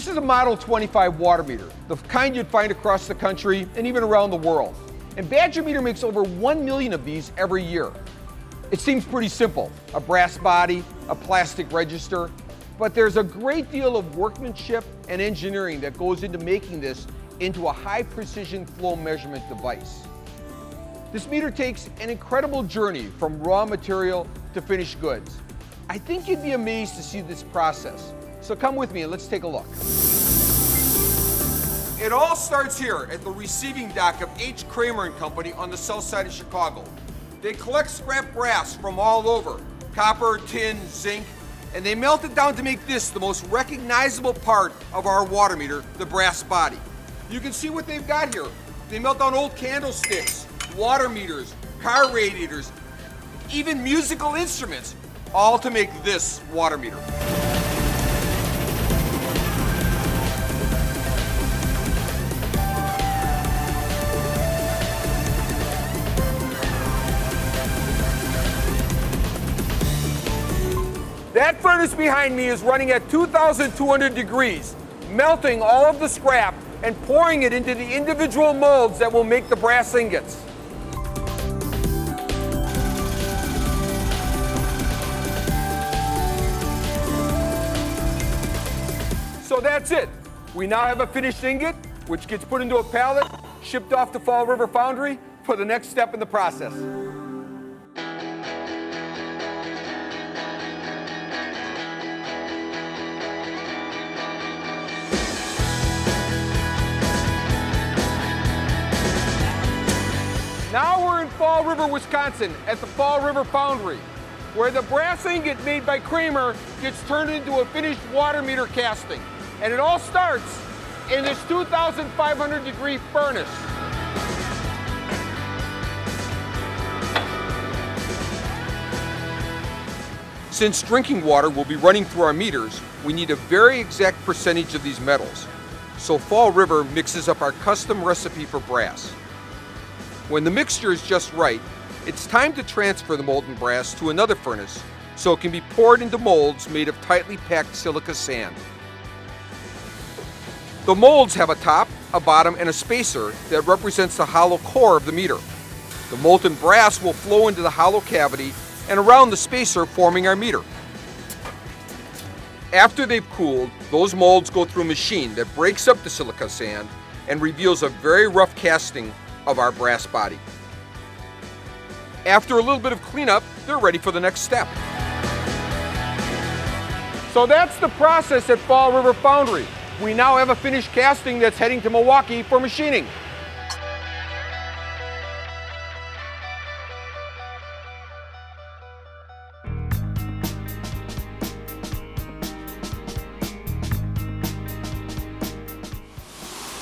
This is a Model 25 water meter, the kind you'd find across the country and even around the world. And Badger Meter makes over 1 million of these every year. It seems pretty simple, a brass body, a plastic register, but there's a great deal of workmanship and engineering that goes into making this into a high precision flow measurement device. This meter takes an incredible journey from raw material to finished goods. I think you'd be amazed to see this process. So come with me and let's take a look. It all starts here at the receiving dock of H. Kramer & Company on the south side of Chicago. They collect scrap brass from all over, copper, tin, zinc, and they melt it down to make this the most recognizable part of our water meter, the brass body. You can see what they've got here. They melt down old candlesticks, water meters, car radiators, even musical instruments, all to make this water meter. That furnace behind me is running at 2,200 degrees, melting all of the scrap and pouring it into the individual molds that will make the brass ingots. So that's it. We now have a finished ingot, which gets put into a pallet, shipped off to Fall River Foundry for the next step in the process. Now we're in Fall River, Wisconsin at the Fall River Foundry, where the brass ingot made by Kramer gets turned into a finished water meter casting. And it all starts in this 2,500 degree furnace. Since drinking water will be running through our meters, we need a very exact percentage of these metals. So Fall River mixes up our custom recipe for brass. When the mixture is just right, it's time to transfer the molten brass to another furnace so it can be poured into molds made of tightly packed silica sand. The molds have a top, a bottom, and a spacer that represents the hollow core of the meter. The molten brass will flow into the hollow cavity and around the spacer, forming our meter. After they've cooled, those molds go through a machine that breaks up the silica sand and reveals a very rough casting of our brass body. After a little bit of cleanup, they're ready for the next step. So that's the process at Fall River Foundry. We now have a finished casting that's heading to Milwaukee for machining.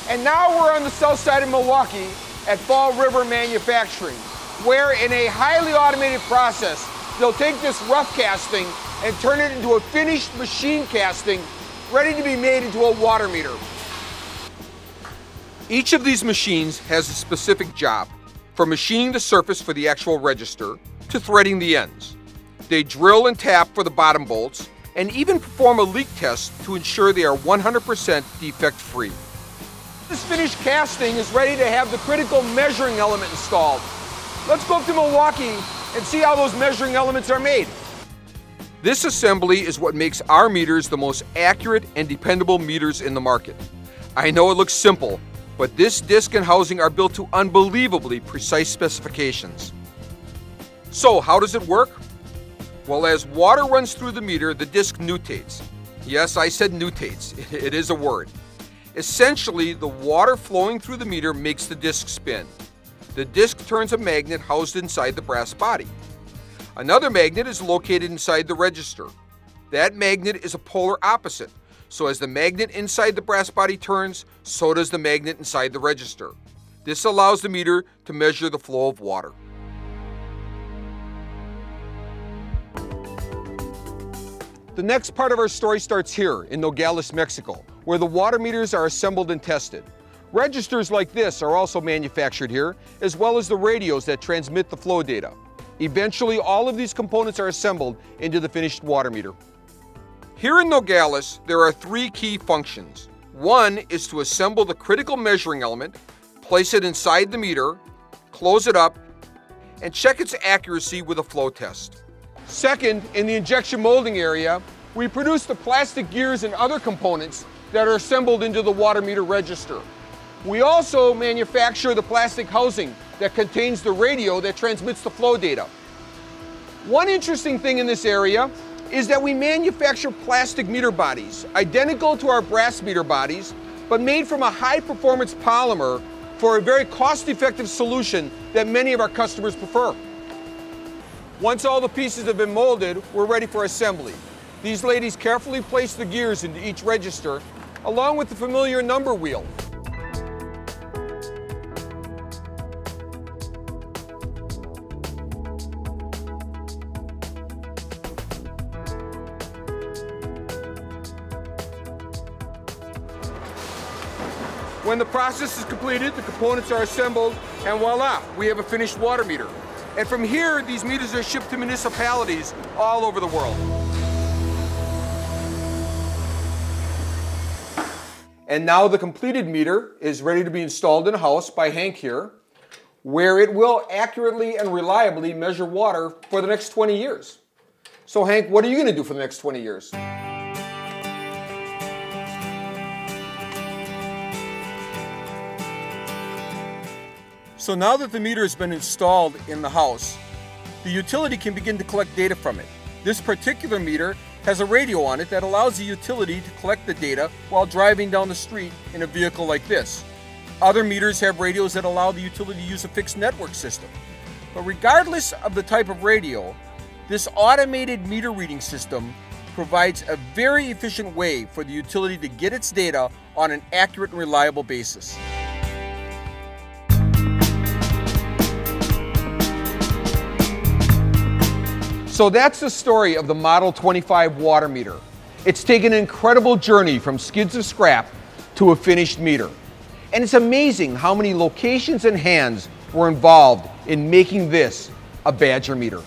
And now we're on the south side of Milwaukee at Fall River Manufacturing, where in a highly automated process, they'll take this rough casting and turn it into a finished machine casting ready to be made into a water meter. Each of these machines has a specific job, from machining the surface for the actual register to threading the ends. They drill and tap for the bottom bolts and even perform a leak test to ensure they are 100% defect-free. This finished casting is ready to have the critical measuring element installed. Let's go up to Milwaukee and see how those measuring elements are made. This assembly is what makes our meters the most accurate and dependable meters in the market. I know it looks simple, but this disc and housing are built to unbelievably precise specifications. So how does it work? Well, as water runs through the meter, the disc nutates. Yes, I said nutates. It is a word. Essentially, the water flowing through the meter makes the disc spin. The disc turns a magnet housed inside the brass body. Another magnet is located inside the register. That magnet is a polar opposite, so as the magnet inside the brass body turns, so does the magnet inside the register. This allows the meter to measure the flow of water. The next part of our story starts here in Nogales, Mexico, where the water meters are assembled and tested. Registers like this are also manufactured here, as well as the radios that transmit the flow data. Eventually, all of these components are assembled into the finished water meter. Here in Nogales, there are three key functions. One is to assemble the critical measuring element, place it inside the meter, close it up, and check its accuracy with a flow test. Second, in the injection molding area, we produce the plastic gears and other components that are assembled into the water meter register. We also manufacture the plastic housing that contains the radio that transmits the flow data. One interesting thing in this area is that we manufacture plastic meter bodies, identical to our brass meter bodies, but made from a high-performance polymer for a very cost-effective solution that many of our customers prefer. Once all the pieces have been molded, we're ready for assembly. These ladies carefully place the gears into each register, along with the familiar number wheel. When the process is completed, the components are assembled, and voila, we have a finished water meter. And from here, these meters are shipped to municipalities all over the world. And now the completed meter is ready to be installed in a house by Hank here, where it will accurately and reliably measure water for the next 20 years. So Hank, what are you going to do for the next 20 years? So now that the meter has been installed in the house, the utility can begin to collect data from it. This particular meter has a radio on it that allows the utility to collect the data while driving down the street in a vehicle like this. Other meters have radios that allow the utility to use a fixed network system. But regardless of the type of radio, this automated meter reading system provides a very efficient way for the utility to get its data on an accurate and reliable basis. So that's the story of the Model 25 water meter. It's taken an incredible journey from skids of scrap to a finished meter. And it's amazing how many locations and hands were involved in making this a Badger meter.